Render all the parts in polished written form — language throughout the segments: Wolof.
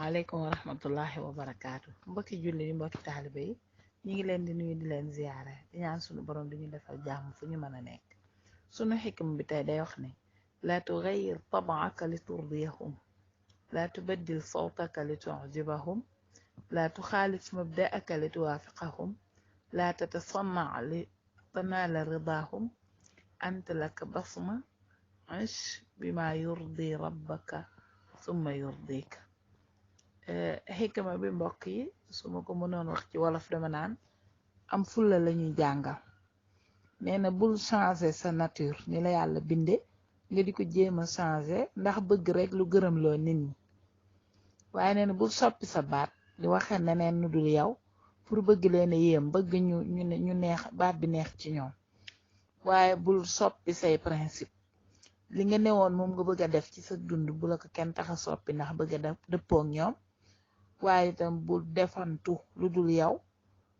asalaamaaleykum wa rahmatullahi wa barakaatu mbokki julli yi mbokki taalibe yi ñi ngi leen di nuyu di leen ziyaare di ñaan sunu borom di ñu defal jàmm fu ñu mën a nekk. sunu xikm bi tey day wax ne laa tugayyir tabaaka li turdiyahum laa tubaddil sawtaka li tu'jibahum laa tuxaalif mabda'aka li tuwaafiqahum laa tatasanna li tanaala ridaahum anta laka basma ish bima yurdi rabbaka summa yurdika. xikma bi mbokk yi su ma ko mënoon wax ci wolof dama naan am fulla lañuy jàngal. nee na bul changer sa nature ni la yàlla binde nga di ko jéema changer ndax bëgg rek lu gërëm loo nit ñi, waaye nee na bul soppi sa baat di waxe neneen nu dul yow pour bëgg leen yéem, bëgg ñu neex baat bi neex ci ñoom. waaye bul soppi say principe, li nga newoon moom nga bëgg a def ci sa dund bu la ko kenn taxa soppi ndax bëgg a dëppook ñoom. waaye itam bul defantu lu dul yow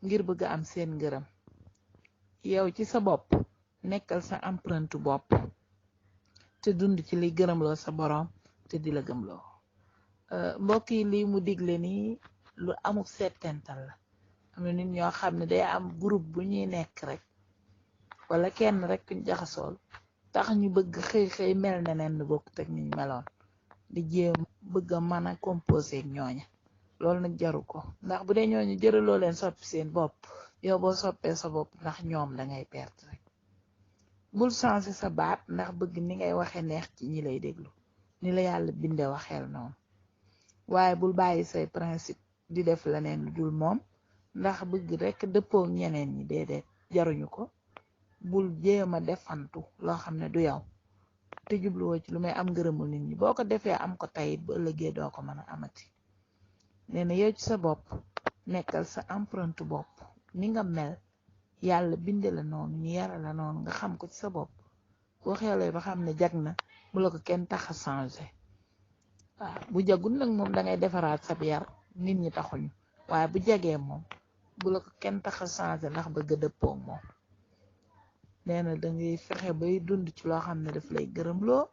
ngir bëgg am seen ngërëm. yow ci sa bopp nekkal sa empreinte bopp te dund ci li gërëmloo sa boroom te di la gëmloo. mbokk yi lii mu digle ni lu amul settental la. am na nit ñoo xam ne day am groupe bu ñuy nekk rek wala kenn rek kuñ jaxasool tax ñu bëgg xëy mel na nen bokk teg niñ meloon di jéem bëgg a mën a composé ak ñooña. loolu nag jaru ko, ndax bu dee ñooñu jëraloo leen soppi seen bopp, yow boo soppee sa bopp ndax ñoom dangay perte rek. bul changer sa baat ndax bëgg ni ngay waxe neex ci ñi lay déglu, ni la yàlla binde waxeel noonu. waaye bul bàyyi say principe di def leneen lu dul moom ndax bëgg rek dëppoo ñeneen ñi, déedéet jaruñu ko. bul jéema defantu loo xam ne du yow te jubluwoo ci lu may am ngërëmul nit ñi. boo ko defee am ko tayit bu ëllëgee doo ko mën a amati. nee na yow ci sa bopp nekkal sa empreinte bopp, ni nga mel yàlla binde la noonu, ñu yara la noonu nga xam ko ci sa bopp. boo xeelee ba xam ne jag na bu la ko kenn taxa changer. waaw bu jagul nag moom dangay defaraat sab yar, nit ñi taxuñu. waaye bu jagee moom bu la ko kenn taxa changer ndax bëgg a dëppoo moom. nee na dangay fexe bay dund ci loo xam ne daf lay gërëmloo,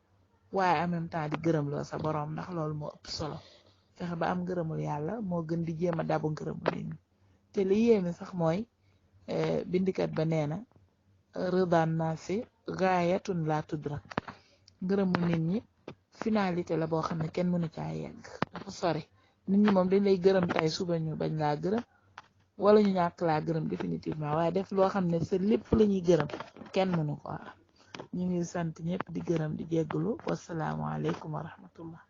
waaye en même temps di gërëmloo sa boroom, ndax loolu moo ëpp solo. fexe ba am ngërëmul yàlla moo gën di jéem a dabu ngërëmul nit ñi. te li yéeme sax mooy bindikat ba nee na rëdaan naa si gaayatun laa tudrak. ngërëmul nit ñi finalité la boo xam ne kenn mënu caa yegg, dafa sori. nit ñi moom dañ lay gërëm tey suba ñu bañ laa gërëm wala ñu ñàkk laa gërëm définitivement, waaye def loo xam ne sa lépp la ñuy gërëm kenn mënu ko am. ñu ngi sant ñëpp di gërëm di jégglu. wasalaamualeykum wa rahmatullah.